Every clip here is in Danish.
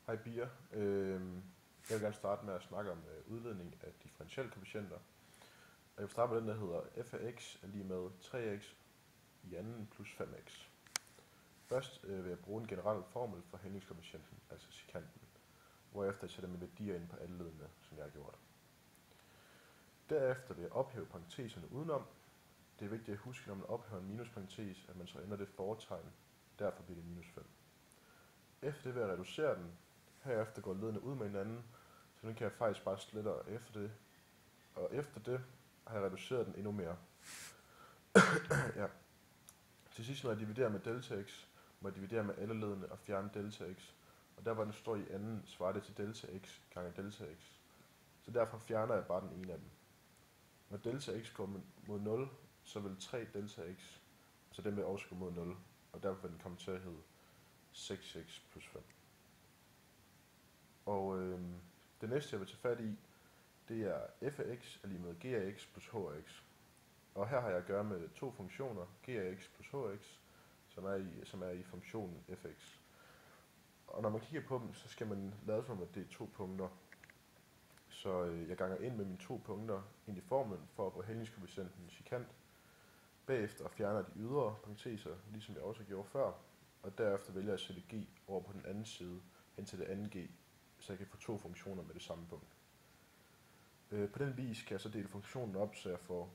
Hej Bia. Jeg vil gerne starte med at snakke om udledning af differentialkoefficienter. Og jeg vil starte med den, der hedder f af x er lige med 3x i anden plus 5x. Først vil jeg bruge en generel formel for hældningskoefficienten, altså sekanten, hvorefter jeg sætter mine værdier ind på alle ledene, som jeg har gjort. Derefter vil jeg ophæve parenteserne udenom. Det er vigtigt at huske, når man ophæver en minusparentes, at man så ændrer det fortegn. Derfor bliver det minus 5. Efter det vil jeg reducere den. Herefter går ledene ud med hinanden, så nu kan jeg faktisk bare slette efter det. Og efter det har jeg reduceret den endnu mere. Ja. Til sidst, når jeg dividerer med delta x, må jeg dividere med alle ledene og fjerne delta x. Og der hvor den står i anden, svarer det til delta x gange delta x. Så derfor fjerner jeg bare den ene af dem. Når delta x går mod 0, så vil 3 delta x, så den vil også gå mod 0. Og derfor vil den komme til at hedde 6x plus 5. Og det næste jeg vil tage fat i, det er f af x er lige med g af x plus h af x. Og her har jeg at gøre med to funktioner, g af x plus h af x, som er i funktionen fx. Og når man kigger på dem, så skal man lade som om, at det er to punkter. Så jeg ganger ind med mine to punkter ind i formlen for at få hældningskoefficienten sekant. Bagefter fjerner de ydre parenteser, ligesom jeg også gjorde før. Og derefter vælger jeg at sætte g over på den anden side, hen til det andet g, så jeg kan få to funktioner med det samme punkt. På den vis kan jeg så dele funktionen op, så jeg får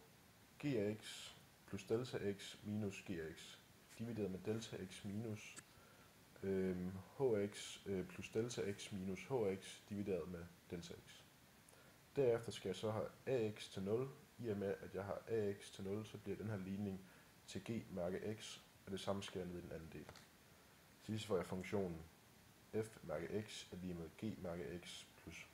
g af x plus delta x minus g af x, divideret med delta x minus hx plus delta x minus hx, divideret med delta x. Derefter skal jeg så have ax til 0. I og med at jeg har ax til 0, så bliver den her ligning til g mærke x, og det samme sker ned i den anden del. Til sidst får jeg funktionen f mærke x er lige med g mærke x plus